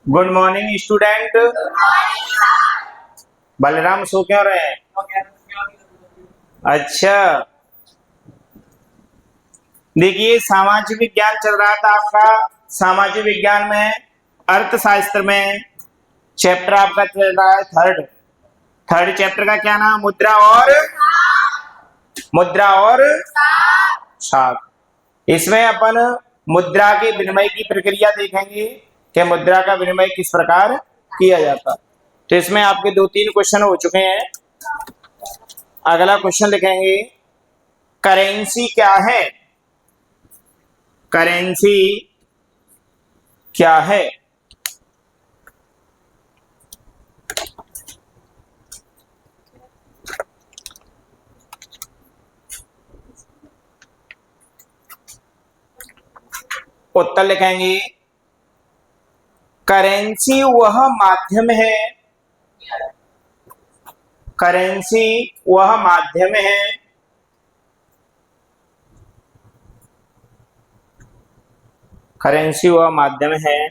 Good morning student. Balram सो क्यों रहे हैं? अच्छा, देखिए सामाजिक विज्ञान चल रहा था आपका। सामाजिक विज्ञान में अर्थशास्त्र में चैप्टर आपका चल रहा है थर्ड चैप्टर का क्या नाम? मुद्रा और छाप। इसमें अपन मुद्रा के विनिमय की प्रक्रिया देखेंगे कि मुद्रा का विनिमय किस प्रकार किया जाता। तो इसमें आपके 2-3 क्वेश्चन हो चुके हैं। अगला क्वेश्चन लिखेंगे, करेंसी क्या है? करेंसी क्या है? उत्तर लिखेंगे, करेंसी वह माध्यम है। करेंसी वह माध्यम है करेंसी वह माध्यम है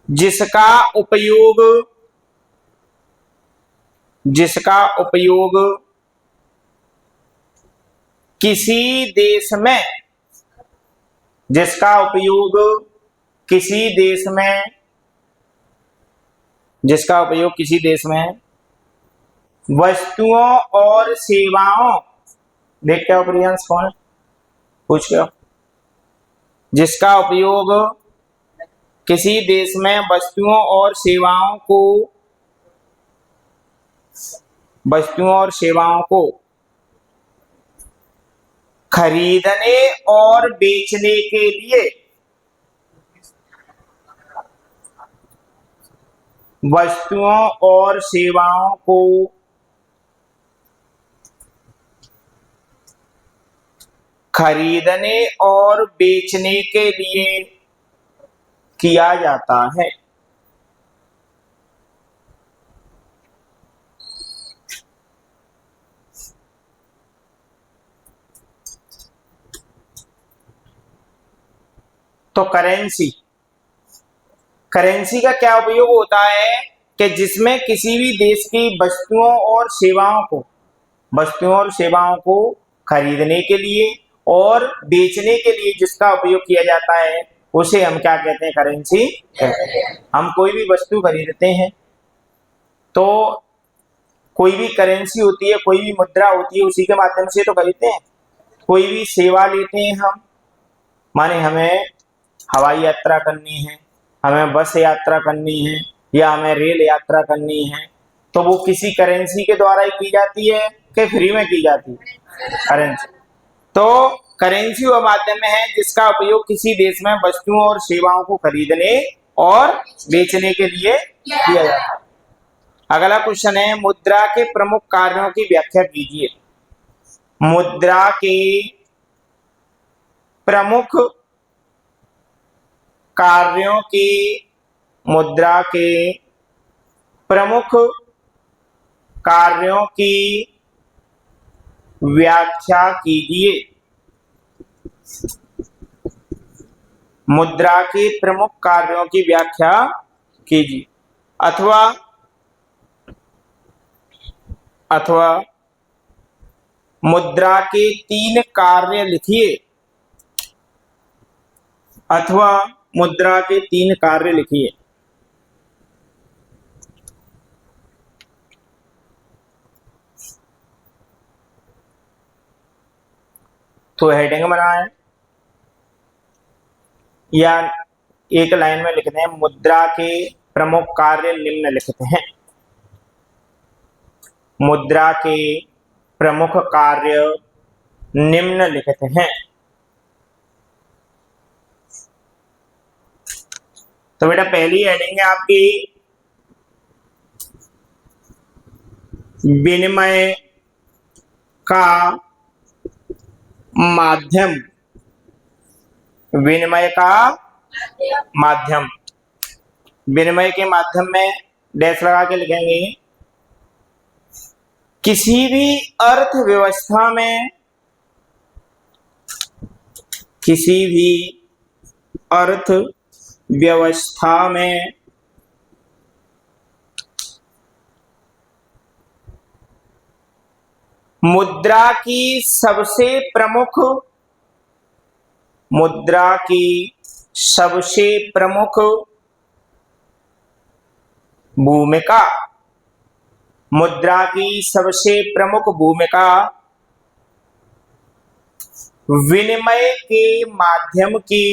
जिसका उपयोग किसी देश में जिसका उपयोग किसी देश में वस्तुओं और सेवाओं, देखते हो प्रियांश कौन पूछ के? जिसका उपयोग किसी देश में वस्तुओं और सेवाओं को खरीदने और बेचने के लिए वस्तुओं और सेवाओं को खरीदने और बेचने के लिए किया जाता है। तो करेंसी का क्या उपयोग होता है कि जिसमें किसी भी देश की वस्तुओं और सेवाओं को खरीदने के लिए और बेचने के लिए जिसका उपयोग किया जाता है उसे हम क्या कहते हैं? करेंसी कहते हैं। हम कोई भी वस्तु खरीदते हैं तो कोई भी करेंसी होती है, कोई भी मुद्रा होती है, उसी के माध्यम से तो खरीदते हैं। कोई भी सेवा लेते हैं हम, माने हमें हवाई यात्रा करनी है, हमें बस यात्रा करनी है या हमें रेल यात्रा करनी है, तो वो किसी करेंसी के द्वारा ही की जाती है कि फ्री में की जाती है? करेंसी। तो करेंसी वह माध्यम है जिसका उपयोग किसी देश में वस्तुओं और सेवाओं को खरीदने और बेचने के लिए किया जाता है। अगला क्वेश्चन है, मुद्रा के प्रमुख कार्यों की व्याख्या कीजिए। मुद्रा के प्रमुख कार्यों की व्याख्या कीजिए। मुद्रा के प्रमुख कार्यों की व्याख्या कीजिए, अथवा मुद्रा के 3 कार्य लिखिए। तो हेडिंग बनाए या एक लाइन में लिखते हैं, मुद्रा के प्रमुख कार्य निम्नलिखित हैं। मुद्रा के प्रमुख कार्य निम्नलिखित हैं। तो बेटा पहली हेडिंग है आपकी विनिमय का माध्यम। विनिमय के माध्यम में डैश लगा के लिखेंगे, किसी भी अर्थव्यवस्था में व्यवस्था में मुद्रा की सबसे प्रमुख भूमिका विनिमय के माध्यम की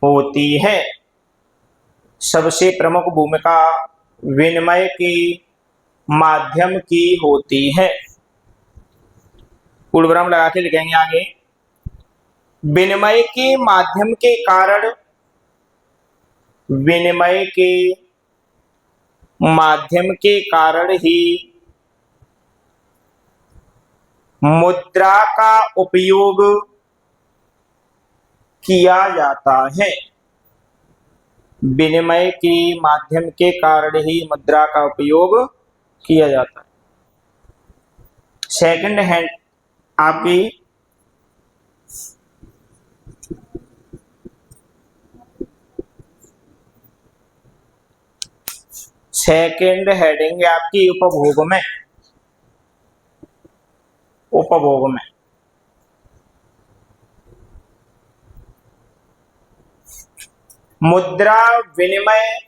होती है। सबसे प्रमुख भूमिका विनिमय के माध्यम की होती है। पूर्णविराम लगा के लिखेंगे आगे। विनिमय के माध्यम के कारण ही मुद्रा का उपयोग किया जाता है। विनिमय के माध्यम के कारण ही मुद्रा का उपयोग किया जाता है। सेकंड हैंड आपकी सेकंड हेडिंग है आपकी उपभोग में। मुद्रा विनिमय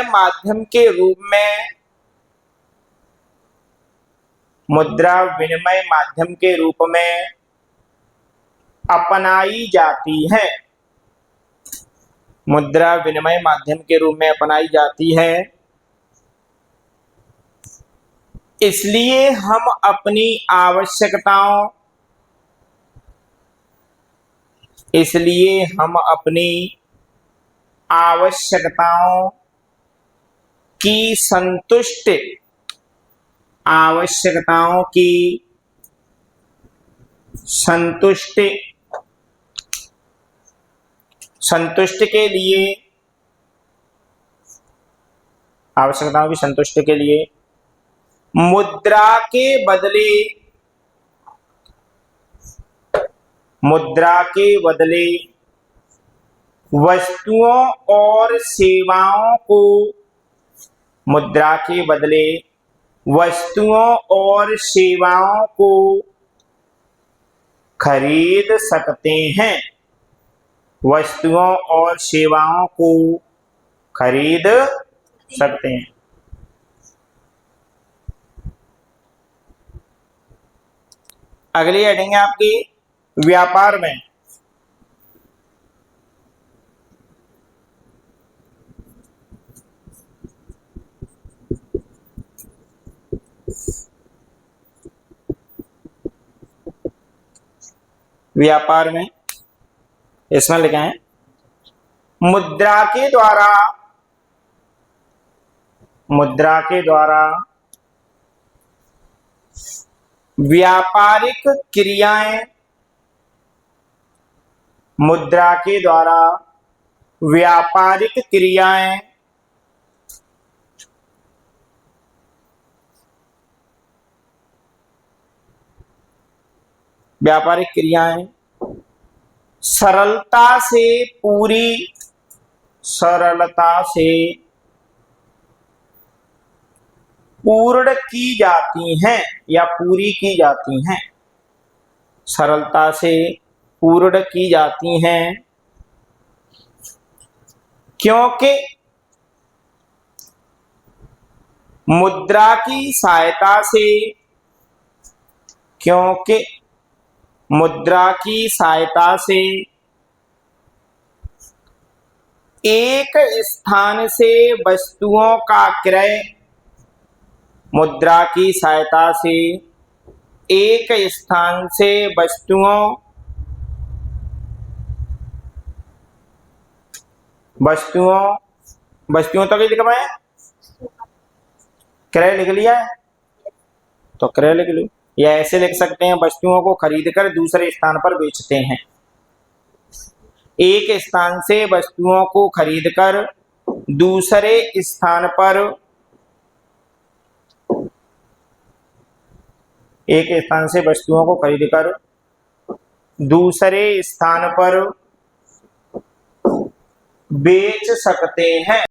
माध्यम के रूप में अपनाई जाती है। इसलिए हम अपनी आवश्यकताओं की संतुष्टि के लिए मुद्रा के बदले वस्तुओं और सेवाओं को खरीद सकते हैं। अगली हेडिंग है आपकी व्यापार में। इसमें लिखे हैं मुद्रा के द्वारा व्यापारिक क्रियाएं सरलता से पूर्ण की जाती हैं या पूरी की जाती हैं। सरलता से पूर्ण की जाती हैं क्योंकि मुद्रा की सहायता से एक स्थान से वस्तुओं का क्रय वस्तुओं तक ही लिख पाए। क्रय लिख लिया है तो क्रय लिख लो, या ऐसे लिख सकते हैं वस्तुओं को खरीदकर दूसरे स्थान पर बेचते हैं। एक स्थान से वस्तुओं को खरीदकर दूसरे स्थान पर एक स्थान से वस्तुओं को खरीद कर दूसरे स्थान पर बेच सकते हैं।